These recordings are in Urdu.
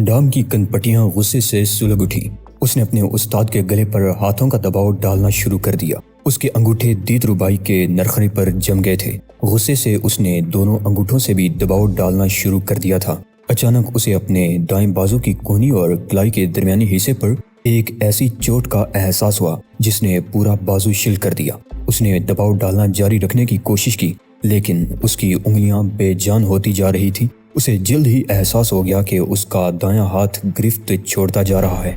نڈام کی کنپٹیاں غصے سے سلگ اٹھی۔ اس نے اپنے استاد کے گلے پر ہاتھوں کا دباؤ ڈالنا شروع کر دیا۔ اس کے انگوٹھے دید ربائی کے نرخرے پر جم گئے تھے۔ غصے سے اس نے دونوں انگوٹھوں سے بھی دباؤ ڈالنا شروع کر دیا تھا۔ اچانک اسے اپنے دائیں بازو کی کونی اور کلائی کے درمیانی حصے پر ایک ایسی چوٹ کا احساس ہوا جس نے پورا بازو شل کر دیا۔ اس نے دباؤ ڈالنا جاری رکھنے کی کوشش کی، لیکن اس کی انگلیاں بے جان ہوتی جا رہی تھی۔ اسے جلد ہی احساس ہو گیا کہ اس کا دایاں ہاتھ گرفت چھوڑتا جا رہا ہے۔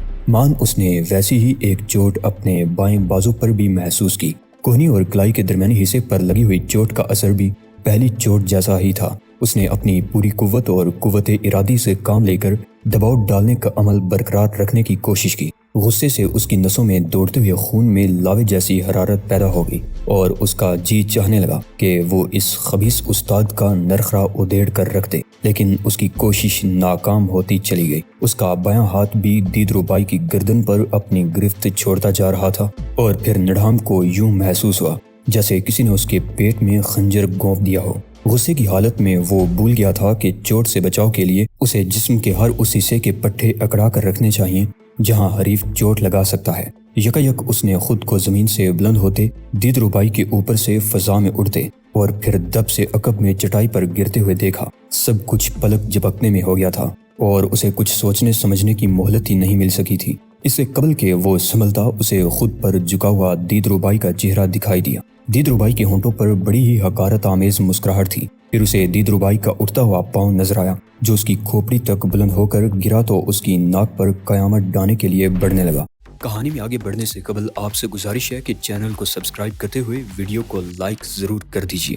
اس نے ویسی ہی ایک چوٹ اپنے بائیں بازو پر بھی محسوس کی۔ کونی اور کلائی کے درمیانی حصے پر لگی ہوئی چوٹ کا اثر بھی پہلی چوٹ جیسا ہی تھا۔ اس نے اپنی پوری قوت اور قوت ارادی سے کام لے کر دباؤ ڈالنے کا عمل برقرار رکھنے کی کوشش کی۔ غصے سے اس کی نسوں میں دوڑتے ہوئے خون میں لاوے جیسی حرارت پیدا ہو گئی اور اس کا جی چاہنے لگا کہ وہ اس خبیث استاد کا نرخرا ادھیڑ کر رکھ دے، لیکن اس کی کوشش ناکام ہوتی چلی گئی۔ اس کا بایاں ہاتھ بھی دید ربائی کی گردن پر اپنی گرفت چھوڑتا جا رہا تھا اور پھر نڈھام کو یوں محسوس ہوا جیسے کسی نے اس کے پیٹ میں خنجر گونپ دیا ہو۔ غصے کی حالت میں وہ بھول گیا تھا کہ چوٹ سے بچاؤ کے لیے اسے جسم کے ہر اس حصے کے پٹھے اکڑا کر رکھنے چاہیے جہاں حریف چوٹ لگا سکتا ہے۔ یکایک اس نے خود کو زمین سے بلند ہوتے دید ربائی کے اوپر سے فضا میں اڑتے اور پھر دب سے عقب میں چٹائی پر گرتے ہوئے دیکھا۔ سب کچھ پلک جھپکنے میں ہو گیا تھا اور اسے کچھ سوچنے سمجھنے کی مہلت ہی نہیں مل سکی تھی۔ اس سے قبل کہ وہ سنبھلتا اسے خود پر جھکا ہوا دید ربائی کا چہرہ دکھائی دیا۔ دید ربائی کے ہونٹوں پر بڑی ہی حقارت آمیز مسکراہٹ تھی۔ پھر اسے دید ربائی کا اٹھتا ہوا پاؤں نظر آیا جو اس کی کھوپڑی تک بلند ہو کر گرا تو اس کی ناک پر قیامت ڈانے کے لیے بڑھنے لگا۔ کہانی میں آگے بڑھنے سے قبل آپ سے گزارش ہے کہ چینل کو سبسکرائب کرتے ہوئے ویڈیو کو لائک ضرور کر دیجیے۔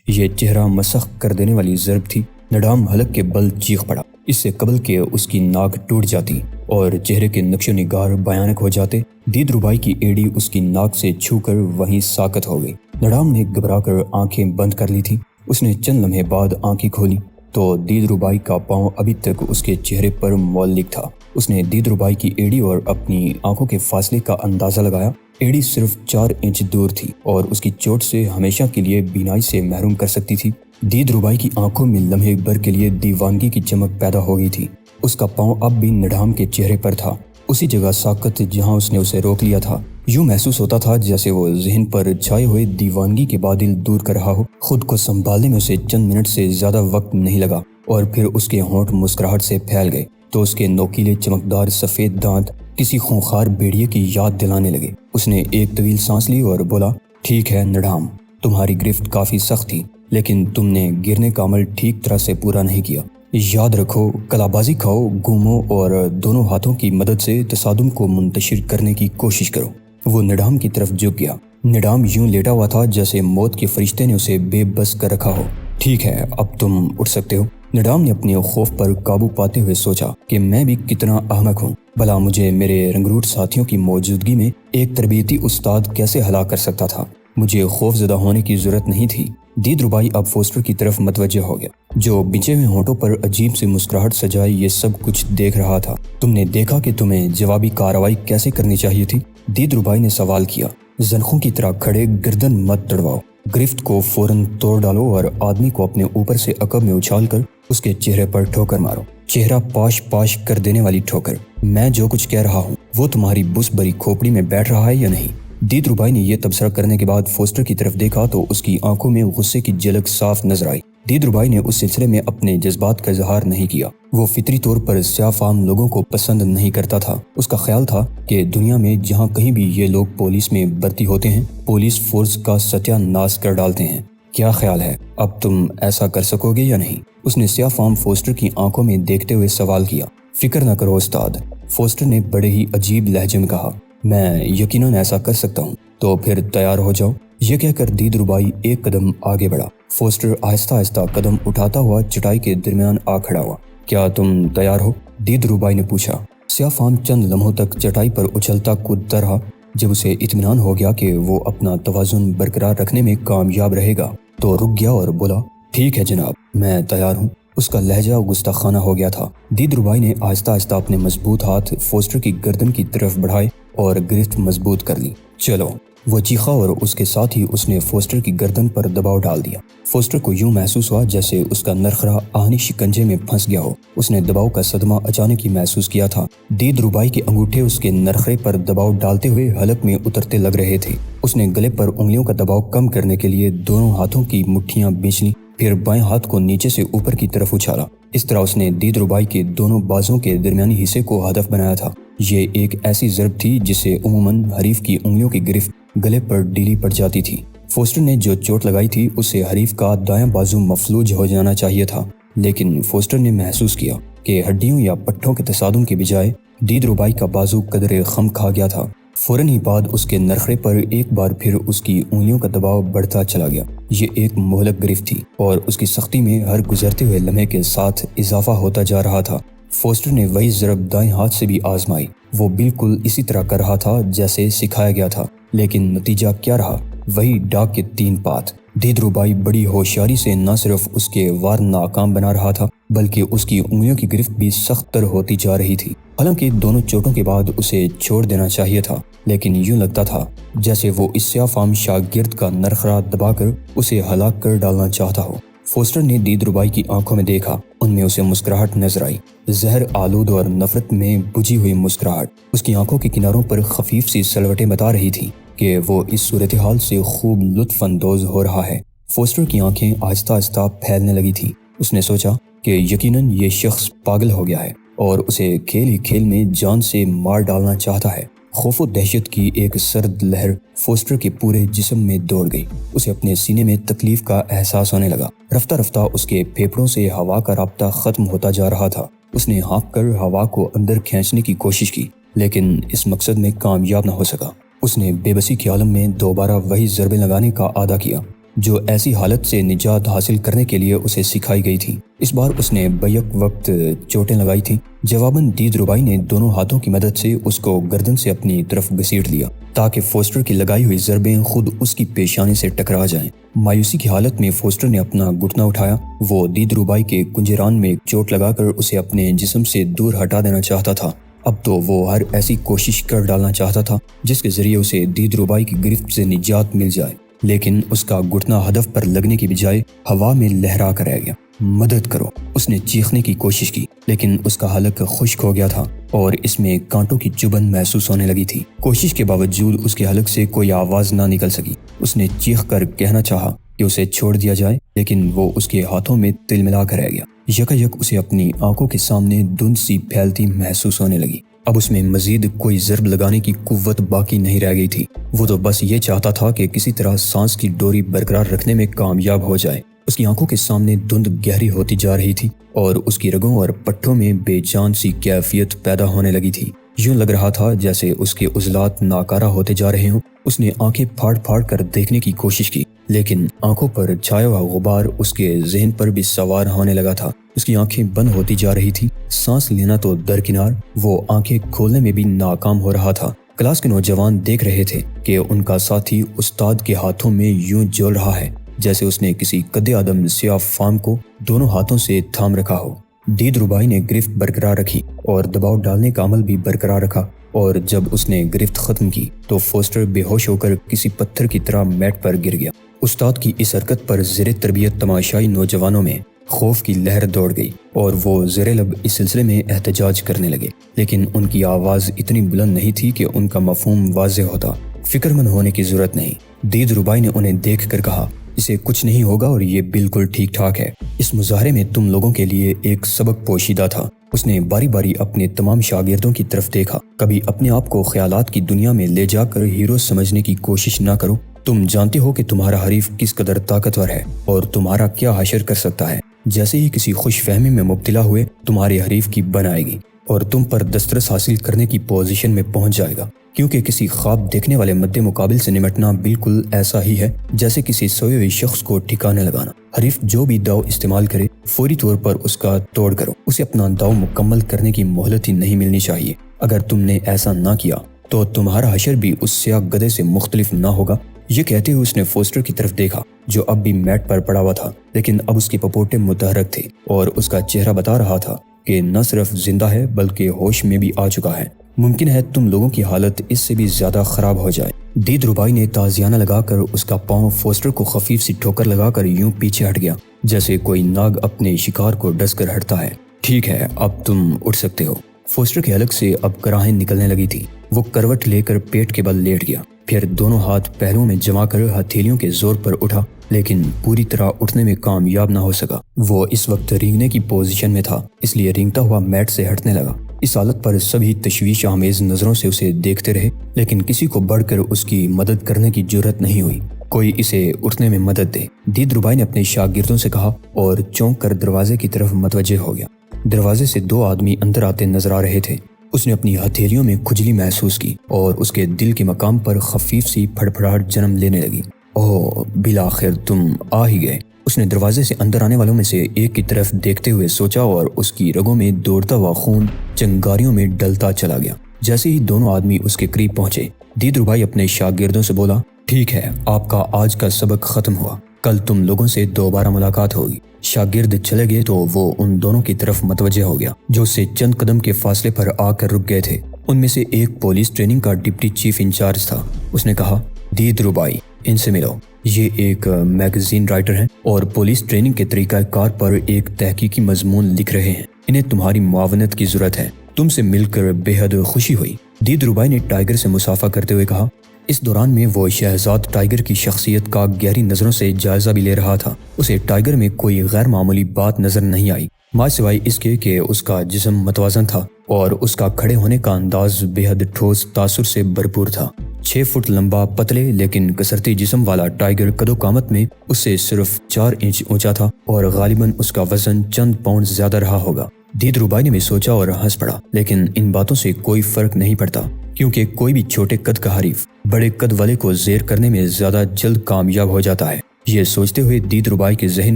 یہ چہرہ مسخ کر دینے والی ضرب تھی۔ نڈھام حلق کے بل چیخ پڑا۔ اس سے قبل کہ اس کی ناک ٹوٹ جاتی اور چہرے کے نقش و نگار بھیانک ہو جاتے، دید ربائی کی ایڑی اس کی ناک سے چھو کر وہیں ساکت ہو گئی۔ نڈھام نے گھبرا کر آنکھیں بند کر لی تھی۔ اس نے چند لمحے بعد آنکھیں کھولی تو دید ربائی کا پاؤں ابھی تک اس کے چہرے پر معلق تھا۔ اس نے دید ربائی کی ایڑی اور اپنی آنکھوں کے فاصلے کا اندازہ لگایا۔ ایڑی صرف 4 انچ دور تھی اور اس کی چوٹ سے ہمیشہ کے لیے بینائی سے محروم کر سکتی تھی۔ دید ربائی کی آنکھوں میں لمحے بھر کے لیے دیوانگی کی چمک پیدا ہو گئی تھی۔ اس کا پاؤں اب بھی نڈھام کے چہرے پر تھا، اسی جگہ ساکت جہاں اس نے اسے روک لیا تھا۔ یوں محسوس ہوتا تھا جیسے وہ ذہن پر چھائے ہوئے دیوانگی کے بادل دور کر رہا ہو۔ خود کو سنبھالنے میں اسے چند منٹ سے زیادہ وقت نہیں لگا اور پھر اس کے ہونٹ مسکراہٹ سے پھیل گئے تو اس کے نوکیلے چمکدار سفید دانت کسی خونخوار بھیڑیے کی یاد دلانے لگے۔ اس نے ایک طویل سانس لی اور بولا، ٹھیک ہے نڈھام، تمہاری گرفت کافی سخت تھی، لیکن تم نے گرنے کا عمل ٹھیک طرح سے پورا نہیں کیا۔ یاد رکھو، کلابازی کھاؤ، گھومو اور دونوں ہاتھوں کی مدد سے تصادم کو منتشر کرنے کی کوشش کرو۔ وہ نڈھام کی طرف جھک گیا۔ نڈھام یوں لیٹا ہوا تھا جیسے موت کے فرشتے نے اسے بے بس کر رکھا ہو۔ ٹھیک ہے، اب تم اٹھ سکتے ہو۔ نڈھام نے اپنے خوف پر قابو پاتے ہوئے سوچا کہ میں بھی کتنا احمق ہوں، بھلا مجھے میرے رنگروٹ ساتھیوں کی موجودگی میں ایک تربیتی استاد کیسے ہلاک کر سکتا تھا۔ مجھے خوف زدہ ہونے کی ضرورت نہیں تھی۔ دید ربائی اب فوسٹر کی طرف متوجہ ہو گیا جو بچے ہوئے ہونٹوں پر عجیب سی مسکراہٹ سجائے یہ سب کچھ دیکھ رہا تھا۔ تم نے دیکھا کہ تمہیں جوابی کارروائی کیسے کرنی چاہیے تھی؟ دید ربائی نے سوال کیا۔ زنخوں کی طرح کھڑے گردن مت تڑواؤ، گرفت کو فوراً توڑ ڈالو اور آدمی کو اپنے اوپر سے عقب میں اچھال کر اس کے چہرے پر ٹھوکر مارو، چہرہ پاش پاش کر دینے والی ٹھوکر۔ میں جو کچھ کہہ رہا ہوں وہ تمہاری بس بری کھوپڑی میں بیٹھ رہا ہے یا نہیں؟ دید ربائی نے یہ تبصرہ کرنے کے بعد فوسٹر کی طرف دیکھا تو اس کی آنکھوں میں غصے کی جھلک صاف نظر آئی۔ دید ربائی نے اس سلسلے میں اپنے جذبات کا اظہار نہیں کیا۔ وہ فطری طور پر سیاہ فام لوگوں کو پسند نہیں کرتا تھا۔ اس کا خیال تھا کہ دنیا میں جہاں کہیں بھی یہ لوگ پولیس میں بھرتی ہوتے ہیں، پولیس فورس کا ستیہ ناش کر ڈالتے ہیں۔ کیا خیال ہے، اب تم ایسا کر سکو گے یا نہیں؟ اس نے سیاہ فام فوسٹر کی آنکھوں میں دیکھتے ہوئے سوال کیا۔ فکر نہ کرو استاد، فوسٹر نے بڑے ہی عجیب لہجے میں کہا، میں یقیناً ایسا کر سکتا ہوں، تو پھر تیار ہو جاؤ۔ یہ کہہ کر دید ربائی ایک قدم آگے بڑھا۔ فوسٹر آہستہ آہستہ قدم اٹھاتا ہوا چٹائی کے درمیان آ کھڑا ہوا۔ کیا تم تیار ہو؟ دید ربائی نے پوچھا۔ سیاہ فام چند لمحوں تک چٹائی پر اچھلتا کودتا رہا۔ جب اسے اطمینان ہو گیا کہ وہ اپنا توازن برقرار رکھنے میں کامیاب رہے گا تو رک گیا اور بولا، ٹھیک ہے جناب، میں تیار ہوں۔ اس کا لہجہ گستاخانہ ہو گیا تھا۔ دید ربائی نے آہستہ آہستہ اپنے مضبوط ہاتھ فوسٹر کی گردن کی طرف بڑھائے اور گرفت مضبوط کر لی۔ چلو، وہ چیخا اور اس کے ساتھ ہی اس نے فوسٹر کی گردن پر دباؤ ڈال دیا۔ فوسٹر کو یوں محسوس ہوا جیسے اس کا نرخرا آہنی شکنجے میں پھنس گیا ہو۔ اس نے دباؤ کا صدمہ اچانک ہی محسوس کیا تھا۔ دید ربائی کے انگوٹھے اس کے نرخرے پر دباؤ ڈالتے ہوئے حلق میں اترتے لگ رہے تھے۔ اس نے گلے پر انگلیوں کا دباؤ کم کرنے کے لیے دونوں ہاتھوں کی مٹھیاں بیچ لیں، پھر بائیں ہاتھ کو نیچے سے اوپر کی طرف اچھالا۔ اس طرح اس نے دید ربائی کے دونوں بازوں کے درمیانی حصے کو ہدف بنایا تھا۔ یہ ایک ایسی ضرب تھی جسے عموماً حریف کی انگلیوں کی گرفت گلے پر ڈھیلی پڑ جاتی تھی۔ فوسٹر نے جو چوٹ لگائی تھی اسے حریف کا دایاں بازو مفلوج ہو جانا چاہیے تھا، لیکن فوسٹر نے محسوس کیا کہ ہڈیوں یا پٹھوں کے تصادم کے بجائے دید ربائی کا بازو قدرے خم کھا گیا تھا۔ فوراً ہی بعد اس کے نرخرے پر ایک بار پھر اس کی انگلیوں کا دباؤ بڑھتا چلا گیا۔ یہ ایک مہلک گرفت تھی اور اس کی سختی میں ہر گزرتے ہوئے لمحے کے ساتھ اضافہ ہوتا جا رہا تھا۔ فوسٹر نے وہی ضرب دائیں ہاتھ سے بھی آزمائی۔ وہ بالکل اسی طرح کر رہا تھا جیسے سکھایا گیا تھا، لیکن نتیجہ کیا رہا؟ وہی ڈاک کے 3 پات۔ دید ربائی بڑی ہوشیاری سے نہ صرف اس کے وار ناکام بنا رہا تھا بلکہ اس کی انگلیوں کی گرفت بھی سخت تر ہوتی جا رہی تھی۔ حالانکہ دونوں چوٹوں کے بعد اسے چھوڑ دینا چاہیے تھا، لیکن یوں لگتا تھا جیسے وہ اس سیاہ فام شاگرد کا نرخرا دبا کر اسے ہلاک کر ڈالنا چاہتا ہو۔ فوسٹر نے دید ربائی کی آنکھوں میں دیکھا۔ ان میں اسے مسکراہٹ نظر آئی، زہر آلود اور نفرت میں بجھی ہوئی مسکراہٹ۔ اس کی آنکھوں کے کناروں پر خفیف سی سلوٹیں بتا رہی تھیں کہ وہ اس صورتحال سے خوب لطف اندوز ہو رہا ہے۔ فوسٹر کی آنکھیں آہستہ آہستہ پھیلنے لگی تھیں۔ اس نے سوچا کہ یقیناً یہ شخص پاگل ہو گیا ہے اور اسے کھیل ہی کھیل میں جان سے مار ڈالنا چاہتا ہے۔ خوف و دہشت کی ایک سرد لہر فوسٹر کے پورے جسم میں دوڑ گئی۔ اسے اپنے سینے میں تکلیف کا احساس ہونے لگا۔ رفتہ رفتہ اس کے پھیپھڑوں سے ہوا کا رابطہ ختم ہوتا جا رہا تھا۔ اس نے ہانپ کر ہوا کو اندر کھینچنے کی کوشش کی، لیکن اس مقصد میں کامیاب نہ ہو سکا۔ اس نے بے بسی کے عالم میں دوبارہ وہی ضربیں لگانے کا عادہ کیا جو ایسی حالت سے نجات حاصل کرنے کے لیے اسے سکھائی گئی تھی۔ اس بار اس نے بیک وقت چوٹیں لگائی تھیں۔ جواباً دید ربائی نے دونوں ہاتھوں کی مدد سے اس کو گردن سے اپنی طرف گھسیٹ لیا تاکہ فوسٹر کی لگائی ہوئی ضربیں خود اس کی پیشانی سے ٹکرا جائیں۔ مایوسی کی حالت میں فوسٹر نے اپنا گھٹنا اٹھایا۔ وہ دید ربائی کے کنجران میں چوٹ لگا کر اسے اپنے جسم سے دور ہٹا دینا چاہتا تھا۔ اب تو وہ ہر ایسی کوشش کر ڈالنا چاہتا تھا جس کے ذریعے اسے دید ربائی کی گرفت سے نجات مل جائے، لیکن اس کا گھٹنا ہدف پر لگنے کی بجائے ہوا میں لہرا کر رہ گیا۔ مدد کرو! اس نے چیخنے کی کوشش کی، لیکن اس کا حلق خشک ہو گیا تھا اور اس میں کانٹوں کی چبھن محسوس ہونے لگی تھی۔ کوشش کے باوجود اس کے حلق سے کوئی آواز نہ نکل سکی۔ اس نے چیخ کر کہنا چاہا کہ اسے چھوڑ دیا جائے، لیکن وہ اس کے ہاتھوں میں تل ملا کر رہ گیا۔ یکایک اسے اپنی آنکھوں کے سامنے دھند سی پھیلتی محسوس ہونے لگی۔ اب اس میں مزید کوئی ضرب لگانے کی قوت باقی نہیں رہ گئی تھی۔ وہ تو بس یہ چاہتا تھا کہ کسی طرح سانس کی ڈوری برقرار رکھنے میں کامیاب ہو جائے۔ اس کی آنکھوں کے سامنے دھند گہری ہوتی جا رہی تھی اور اس کی رگوں اور پٹھوں میں بے جان سی کیفیت پیدا ہونے لگی تھی۔ یوں لگ رہا تھا جیسے اس کے عضلات ناکارہ ہوتے جا رہے ہوں۔ اس نے آنکھیں پھاڑ پھاڑ کر دیکھنے کی کوشش کی، لیکن آنکھوں پر چھایا ہوا غبار اس کے ذہن پر بھی سوار ہونے لگا تھا۔ اس کی آنکھیں بند ہوتی جا رہی تھی۔ سانس لینا تو درکنار، وہ آنکھیں کھولنے میں بھی ناکام ہو رہا تھا۔ کلاس کے نوجوان دیکھ رہے تھے کہ ان کا ساتھی استاد کے ہاتھوں میں یوں جول رہا ہے جیسے اس نے کسی قد آدم سیاہ فام کو دونوں ہاتھوں سے تھام رکھا ہو۔ دید ربائی نے گرفت برقرار رکھی اور دباؤ ڈالنے کا عمل بھی برقرار رکھا، اور جب اس نے گرفت ختم کی تو فوسٹر بے ہوش ہو کر کسی پتھر کی طرح میٹ پر گر گیا۔ استاد کی اس حرکت پر زیر تربیت تماشائی نوجوانوں میں خوف کی لہر دوڑ گئی اور وہ زیر لب اس سلسلے میں احتجاج کرنے لگے، لیکن ان کی آواز اتنی بلند نہیں تھی کہ ان کا مفہوم واضح ہوتا۔ فکر مند ہونے کی ضرورت نہیں، دید ربائی نے انہیں دیکھ کر کہا، اسے کچھ نہیں ہوگا اور یہ بالکل ٹھیک ٹھاک ہے۔ اس مظاہرے میں تم لوگوں کے لیے ایک سبق پوشیدہ تھا۔ اس نے باری باری اپنے تمام شاگردوں کی طرف دیکھا۔ کبھی اپنے آپ کو خیالات کی دنیا میں لے جا کر ہیرو سمجھنے کی کوشش نہ کرو۔ تم جانتے ہو کہ تمہارا حریف کس قدر طاقتور ہے اور تمہارا کیا حشر کر سکتا ہے۔ جیسے ہی کسی خوش فہمی میں مبتلا ہوئے تمہارے حریف کی بن آئے گی اور تم پر دسترس حاصل کرنے کی پوزیشن میں پہنچ جائے گا، کیونکہ کسی خواب دیکھنے والے مد مقابل سے نمٹنا بالکل ایسا ہی ہے جیسے کسی سوئے ہوئے شخص کو ٹھکانے لگانا۔ حریف جو بھی داؤ استعمال کرے فوری طور پر اس کا توڑ کرو، اسے اپنا داؤ مکمل کرنے کی مہلت ہی نہیں ملنی چاہیے۔ اگر تم نے ایسا نہ کیا تو تمہارا حشر بھی اس سیاہ گدھے سے مختلف نہ ہوگا۔ یہ کہتے ہوئے اس نے فوسٹر کی طرف دیکھا جو اب بھی میٹ پر پڑا ہوا تھا، لیکن اب اس کے پپوٹے متحرک تھے اور اس کا چہرہ بتا رہا تھا کہ نہ صرف زندہ ہے بلکہ ہوش میں بھی آ چکا ہے۔ ممکن ہے تم لوگوں کی حالت اس سے بھی زیادہ خراب ہو جائے۔ دید ربائی نے تازیانہ لگا کر اس کا پاؤں فوسٹر کو خفیف سی ٹھوکر لگا کر یوں پیچھے ہٹ گیا جیسے کوئی ناگ اپنے شکار کو ڈس کر ہٹتا ہے۔ ٹھیک ہے، اب تم اٹھ سکتے ہو۔ فوسٹر کے حلق سے اب کراہیں نکلنے لگی تھی۔ وہ کروٹ لے کر پیٹ کے بل لیٹ گیا، پھر دونوں ہاتھ پہلوؤں میں جما کر ہتھیلیوں کے زور پر اٹھا، لیکن پوری طرح اٹھنے میں کامیاب نہ ہو سکا۔ وہ اس وقت رینگنے کی پوزیشن میں تھا، اس لیے رینگتا ہوا میٹ سے ہٹنے لگا۔ اس حالت پر سبھی تشویش آمیز نظروں سے اسے دیکھتے رہے، لیکن کسی کو بڑھ کر اس کی مدد کرنے کی جرت نہیں ہوئی۔ کوئی اسے اٹھنے میں مدد دے، دید ربائی نے اپنے شاگردوں سے کہا اور چونک کر دروازے کی طرف متوجہ ہو گیا۔ دروازے سے دو آدمی اندر آتے نظر آ رہے تھے۔ اس نے اپنی ہتھیلیوں میں کھجلی محسوس کی اور اس کے دل کے مقام پر خفیف سی پھڑپھڑاہٹ جنم لینے لگی۔ اوہ، بالآخر تم آ ہی گئے۔ اس نے دروازے سے اندر آنے والوں میں سے ایک کی طرف دیکھتے ہوئے سوچا اور اس کی رگوں میں دوڑتا ہوا خون چنگاریوں میں ڈلتا چلا گیا۔ جیسے ہی دونوں آدمی اس کے قریب پہنچے، دید ربائی اپنے شاگردوں سے بولا، ٹھیک ہے، آپ کا آج کا سبق ختم ہوا، کل تم لوگوں سے دوبارہ ملاقات ہوگی۔ شاگرد چلے گئے تو وہ ان دونوں کی طرف متوجہ ہو گیا جو اس سے چند قدم کے فاصلے پر آ کر رک گئے تھے۔ ان میں سے ایک پولیس ٹریننگ کا ڈپٹی چیف انچارج تھا۔ اس نے کہا، دید ربائی، ان سے ملو۔ یہ ایک میگزین رائٹر ہیں اور پولیس ٹریننگ کے طریقہ کار پر ایک تحقیقی مضمون لکھ رہے ہیں۔ انہیں تمہاری معاونت کی ضرورت ہے۔ تم سے مل کر بے حد خوشی ہوئی۔ دید ربائی نے ٹائیگر سے مصافحہ کرتے ہوئے کہا۔ اس دوران میں وہ شہزاد ٹائیگر کی شخصیت کا گہری نظروں سے جائزہ بھی لے رہا تھا۔ اسے ٹائیگر میں کوئی غیر معمولی بات نظر نہیں آئی، ماں سوائے اس کے کہ اس کا جسم متوازن تھا اور اس کا کھڑے ہونے کا انداز بے حد ٹھوس تاثر سے بھرپور تھا۔ 6 فٹ لمبا، پتلے لیکن کسرتی جسم والا ٹائیگر قد و قامت میں اس سے صرف 4 انچ اونچا تھا اور غالباً اس کا وزن چند پاؤنڈ زیادہ رہا ہوگا۔ دید ربائی نے بھی سوچا اور ہنس پڑا، لیکن ان باتوں سے کوئی فرق نہیں پڑتا کیونکہ کوئی بھی چھوٹے قد کا حریف بڑے قد والے کو زیر کرنے میں زیادہ جلد کامیاب ہو جاتا ہے۔ یہ سوچتے ہوئے دید ربائی کے ذہن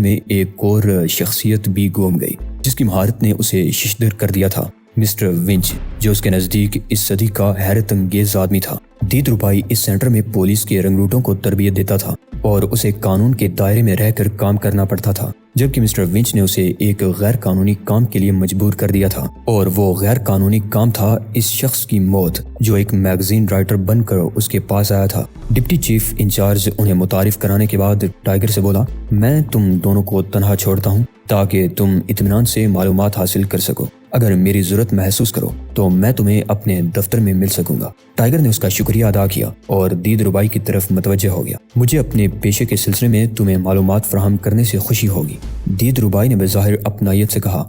میں ایک اور شخصیت بھی گھوم گئی جس کی مہارت نے اسے ششدر کر دیا تھا، مسٹر ونچ، جو اس کے نزدیک اس صدی کا حیرت انگیز آدمی تھا۔ دید ربائی اس سینٹر میں پولیس کے رنگروٹوں کو تربیت دیتا تھا اور اسے قانون کے دائرے میں رہ کر کام کرنا پڑتا تھا، جبکہ مسٹر ونچ نے اسے ایک غیر قانونی کام کے لیے مجبور کر دیا تھا، اور وہ غیر قانونی کام تھا اس شخص کی موت جو ایک میگزین رائٹر بن کر اس کے پاس آیا تھا۔ ڈپٹی چیف انچارج انہیں متعارف کرانے کے بعد ٹائیگر سے بولا، میں تم دونوں کو تنہا چھوڑتا ہوں تاکہ تم اطمینان سے معلومات حاصل کر سکو۔ اگر میری ضرورت محسوس کرو تو میں تمہیں اپنے دفتر میں مل سکوں گا۔ ٹائیگر نے اس کا شکریہ ادا کیا اور دید ربائی کی طرف متوجہ ہو گیا۔ مجھے اپنے پیشے کے سلسلے میں تمہیں معلومات فراہم کرنے سے خوشی ہوگی، دید ربائی نے بظاہر اپنائیت سے کہا۔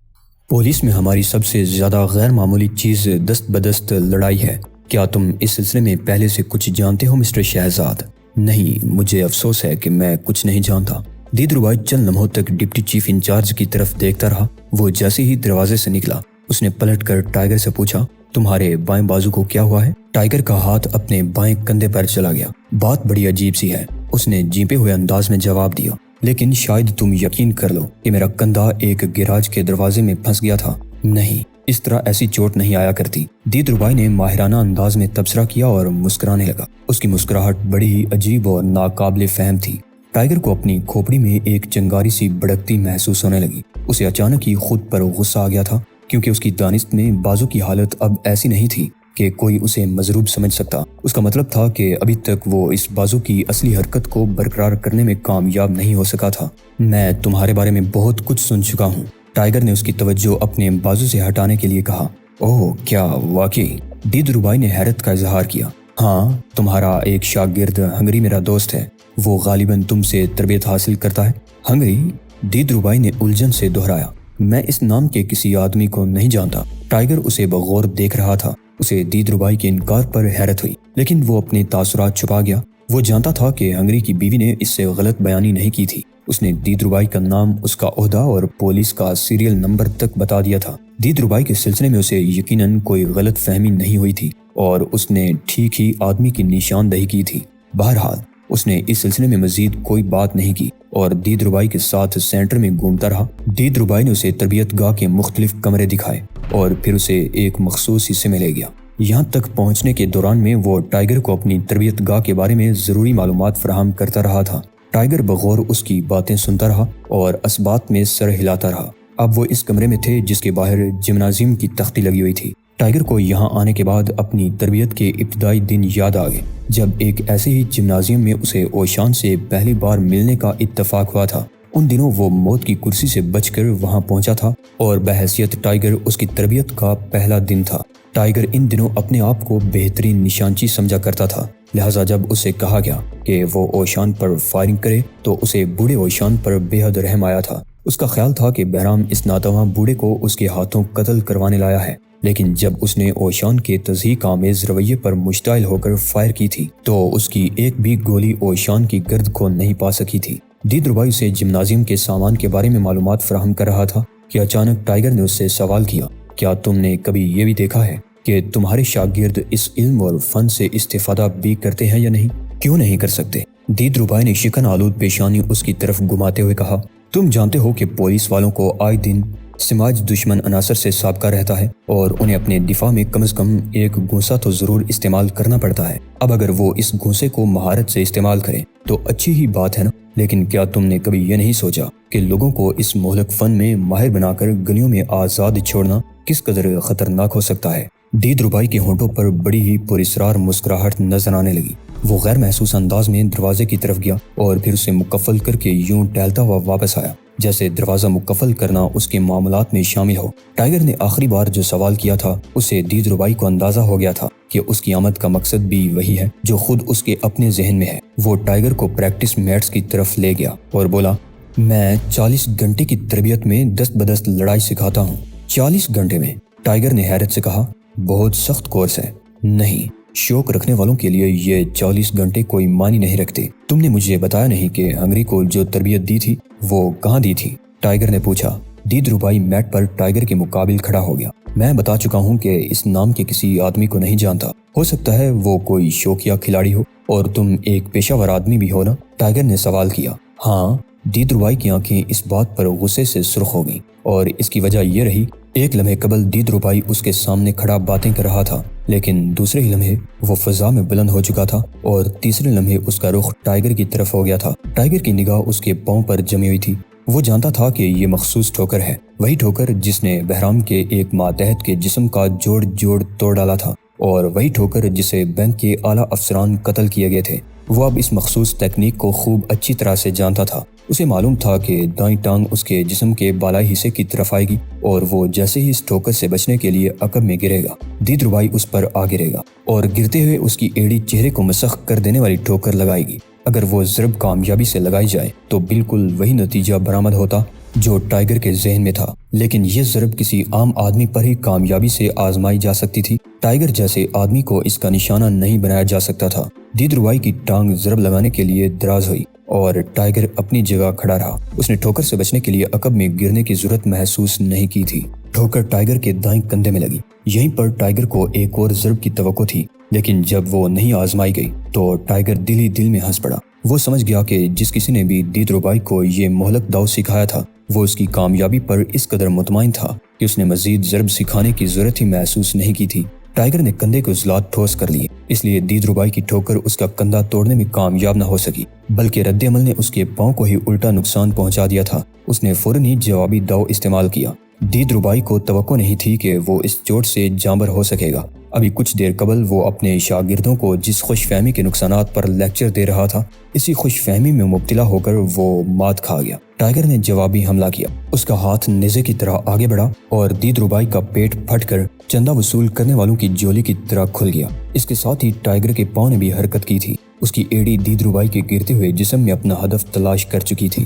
پولیس میں ہماری سب سے زیادہ غیر معمولی چیز دست بدست لڑائی ہے۔ کیا تم اس سلسلے میں پہلے سے کچھ جانتے ہو مسٹر شہزاد؟ نہیں، مجھے افسوس ہے کہ میں کچھ نہیں جانتا۔ دید ربائی چند لمحوں تک ڈپٹی چیف انچارج کی طرف دیکھتا رہا۔ وہ جیسے ہی دروازے سے نکلا، اس نے پلٹ کر ٹائیگر سے پوچھا، تمہارے بائیں بازو کو کیا ہوا ہے؟ ٹائیگر کا ہاتھ اپنے بائیں کندھے پر چلا گیا۔ بات بڑی عجیب سی ہے، اس نے جھیپے ہوئے انداز میں جواب دیا، لیکن شاید تم یقین کر لو کہ میرا کندھا ایک گیراج کے دروازے میں پھنس گیا تھا۔ نہیں، اس طرح ایسی چوٹ نہیں آیا کرتی۔ دید ربائی نے ماہرانہ انداز میں تبصرہ کیا اور مسکرانے لگا۔ اس کی مسکراہٹ بڑی ہی عجیب اور ناقابل فہم تھی۔ ٹائیگر کو اپنی کھوپڑی میں ایک چنگاری سی بڑکتی محسوس ہونے لگی۔ اسے اچانک ہی خود پر غصہ آ گیا تھا کیونکہ اس کی دانست میں بازو کی حالت اب ایسی نہیں تھی کہ کوئی اسے مضروب سمجھ سکتا۔ اس کا مطلب تھا کہ ابھی تک وہ اس بازو کی اصلی حرکت کو برقرار کرنے میں کامیاب نہیں ہو سکا تھا۔ میں تمہارے بارے میں بہت کچھ سن چکا ہوں، ٹائیگر نے اس کی توجہ اپنے بازو سے ہٹانے کے لیے کہا۔ اوہ، کیا واقعی؟ دید ربائی نے حیرت کا اظہار کیا۔ ہاں، تمہارا ایک شاگرد ہنگری میرا دوست ہے، وہ غالباً تم سے تربیت حاصل کرتا ہے۔ ہنگری؟ دید ربائی نے الجھن سے دہرایا۔ میں اس نام کے کسی آدمی کو نہیں جانتا۔ ٹائیگر اسے بغور دیکھ رہا تھا۔ اسے دید ربائی کے انکار پر حیرت ہوئی، لیکن وہ اپنے تاثرات چھپا گیا۔ وہ جانتا تھا کہ ہنگری کی بیوی نے اس سے غلط بیانی نہیں کی تھی۔ اس نے دید ربائی کا نام، اس کا عہدہ اور پولیس کا سیریل نمبر تک بتا دیا تھا۔ دید ربائی کے سلسلے میں اسے یقیناً کوئی غلط فہمی نہیں ہوئی تھی اور اس نے ٹھیک ہی آدمی کی نشاندہی کی تھی۔ بہرحال اس نے اس سلسلے میں مزید کوئی بات نہیں کی اور دید ربائی کے ساتھ سینٹر میں گھومتا رہا۔ دید ربائی نے اسے تربیت گاہ کے مختلف کمرے دکھائے اور پھر اسے ایک مخصوص حصے میں لے گیا۔ یہاں تک پہنچنے کے دوران میں وہ ٹائیگر کو اپنی تربیت گاہ کے بارے میں ضروری معلومات فراہم کرتا رہا تھا۔ ٹائیگر بغور اس کی باتیں سنتا رہا اور اسبات میں سر ہلاتا رہا۔ اب وہ اس کمرے میں تھے جس کے باہر جمنازیم کی تختی لگی ہوئی تھی۔ ٹائیگر کو یہاں آنے کے بعد اپنی تربیت کے ابتدائی دن یاد آ گئے جب ایک ایسے ہی جمنازیم میں اسے اوشان سے پہلی بار ملنے کا اتفاق ہوا تھا۔ ان دنوں وہ موت کی کرسی سے بچ کر وہاں پہنچا تھا اور بحیثیت ٹائیگر اس کی تربیت کا پہلا دن تھا۔ ٹائیگر ان دنوں اپنے آپ کو بہترین نشانچی سمجھا کرتا تھا، لہٰذا جب اسے کہا گیا کہ وہ اوشان پر فائرنگ کرے تو اسے بوڑھے اوشان پر بے حد رحم آیا تھا۔ اس کا خیال تھا کہ بہرام اس ناتواں بوڑھے کو اس کے ہاتھوں قتل کروانے لایا ہے، لیکن جب اس نے اوشان کے تضحیک آمیز رویے پر مشتعل ہو کر فائر کی تھی تو اس کی ایک بھی گولی اوشان کی گرد کو نہیں پا سکی تھی۔ دید ربائی سے جمنازیم کے سامان کے بارے میں معلومات فراہم کر رہا تھا کہ اچانک ٹائیگر نے اس سے سوال کیا، کیا تم نے کبھی یہ بھی دیکھا ہے کہ تمہارے شاگرد اس علم اور فن سے استفادہ بھی کرتے ہیں یا نہیں؟ کیوں نہیں کر سکتے؟ دید ربائی نے شکن آلود پیشانی اس کی طرف گھماتے ہوئے کہا، تم جانتے ہو کہ پولیس والوں کو آئے دن سماج دشمن عناصر سے سابقہ رہتا ہے اور انہیں اپنے دفاع میں کم از کم ایک گھونسا تو ضرور استعمال کرنا پڑتا ہے۔ اب اگر وہ اس گھونسے کو مہارت سے استعمال کریں تو اچھی ہی بات ہے نا، لیکن کیا تم نے کبھی یہ نہیں سوچا کہ لوگوں کو اس مہلک فن میں ماہر بنا کر گلیوں میں آزاد چھوڑنا کس قدر خطرناک ہو سکتا ہے؟ دید ربائی کے ہونٹوں پر بڑی ہی پراسرار مسکراہٹ نظر آنے لگی۔ وہ غیر محسوس انداز میں دروازے کی طرف گیا اور پھر اسے مکفل کر کے یوں ٹہلتا ہوا واپس آیا جیسے دروازہ مکفل کرنا اس کے معاملات میں شامل ہو۔ ٹائیگر نے آخری بار جو سوال کیا تھا اسے دید ربائی کو اندازہ ہو گیا تھا کہ اس کی آمد کا مقصد بھی وہی ہے جو خود اس کے اپنے ذہن میں ہے۔ وہ ٹائیگر کو پریکٹس میٹس کی طرف لے گیا اور بولا، میں 40 گھنٹے کی تربیت میں دست بدست لڑائی سکھاتا ہوں۔ 40 گھنٹے میں؟ ٹائیگر نے حیرت سے کہا، بہت سخت کورس ہے۔ نہیں، شوق رکھنے والوں کے لیے یہ 40 گھنٹے کوئی معنی نہیں رکھتے۔ تم نے مجھے بتایا نہیں کہ ہنگری کو جو تربیت دی تھی وہ کہاں دی تھی؟ ٹائیگر نے پوچھا۔ دید ربائی میٹ پر ٹائیگر کے مقابل کھڑا ہو گیا۔ میں بتا چکا ہوں کہ اس نام کے کسی آدمی کو نہیں جانتا، ہو سکتا ہے وہ کوئی شوقیہ کھلاڑی ہو اور تم ایک پیشہ ور آدمی بھی ہو نا؟ ٹائیگر نے سوال کیا۔ ہاں۔ دید ربائی کی آنکھیں اس بات پر غصے سے سرخ ہو گئیں اور اس کی وجہ یہ رہی، ایک لمحے قبل دید ربائی اس کے سامنے کھڑا باتیں کر رہا تھا، لیکن دوسرے ہی لمحے وہ فضا میں بلند ہو چکا تھا اور تیسرے لمحے اس کا رخ ٹائیگر کی طرف ہو گیا تھا۔ ٹائیگر کی نگاہ اس کے پاؤں پر جمی ہوئی تھی۔ وہ جانتا تھا کہ یہ مخصوص ٹھوکر ہے، وہی ٹھوکر جس نے بہرام کے ایک ماتحت کے جسم کا جوڑ توڑ ڈالا تھا اور وہی ٹھوکر جسے بینک کے اعلیٰ افسران قتل کیے گئے تھے۔ وہ اب اس مخصوص تکنیک کو خوب اچھی طرح سے جانتا تھا۔ اسے معلوم تھا کہ دائیں ٹانگ اس کے جسم کے بالائی حصے کی طرف آئے گی اور وہ جیسے ہی اس ٹھوکر سے بچنے کے لیے عقب میں گرے گا، دید ربائی اس پر آ گرے گا اور گرتے ہوئے اس کی ایڑی چہرے کو مسخ کر دینے والی ٹھوکر لگائے گی۔ اگر وہ ضرب کامیابی سے لگائی جائے تو بالکل وہی نتیجہ برآمد ہوتا جو ٹائیگر کے ذہن میں تھا، لیکن یہ ضرب کسی عام آدمی پر ہی کامیابی سے آزمائی جا سکتی تھی۔ ٹائیگر جیسے آدمی کو اس کا نشانہ نہیں بنایا جا سکتا تھا۔ دید ربائی کی ٹانگ ضرب لگانے کے لیے دراز ہوئی اور ٹائیگر اپنی جگہ کھڑا رہا۔ اس نے ٹھوکر سے بچنے کے لیے عقب میں گرنے کی ضرورت محسوس نہیں کی تھی۔ ٹھوکر ٹائیگر کے دائیں کندھے میں لگی۔ یہیں پر ٹائیگر کو ایک اور ضرب کی توقع تھی، لیکن جب وہ نہیں آزمائی گئی تو ٹائیگر دل ہی دل میں ہنس پڑا۔ وہ سمجھ گیا کہ جس کسی نے بھی دید ربائی کو یہ مہلک داؤ سکھایا تھا وہ اس کی کامیابی پر اس قدر مطمئن تھا کہ اس نے مزید ضرب سکھانے کی ضرورت ہی محسوس نہیں کی تھی۔ ٹائیگر نے کندھے کو ذلات ٹھوس کر لیے، اس لیے دید ربائی کی ٹھوکر اس کا کندھا توڑنے میں کامیاب نہ ہو سکی، بلکہ رد عمل نے اس کے پاؤں کو ہی الٹا نقصان پہنچا دیا تھا۔ اس نے فوراً ہی جوابی داؤ استعمال کیا۔ دید ربائی کو توقع نہیں تھی کہ وہ اس چوٹ سے جانبر ہو سکے گا۔ ابھی کچھ دیر قبل وہ اپنے شاگردوں کو جس خوش فہمی کے نقصانات پر لیکچر دے رہا تھا، اسی خوش فہمی میں مبتلا ہو کر وہ مات کھا گیا۔ ٹائیگر نے جوابی حملہ کیا۔ اس کا ہاتھ نیزے کی طرح آگے بڑھا اور دید ربائی کا پیٹ پھٹ کر چندہ وصول کرنے والوں کی جولی کی طرح کھل گیا۔ اس کے ساتھ ہی ٹائیگر کے پاؤں نے بھی حرکت کی تھی۔ اس کی ایڑی دید ربائی کے گرتے ہوئے جسم میں اپنا ہدف تلاش کر چکی تھی۔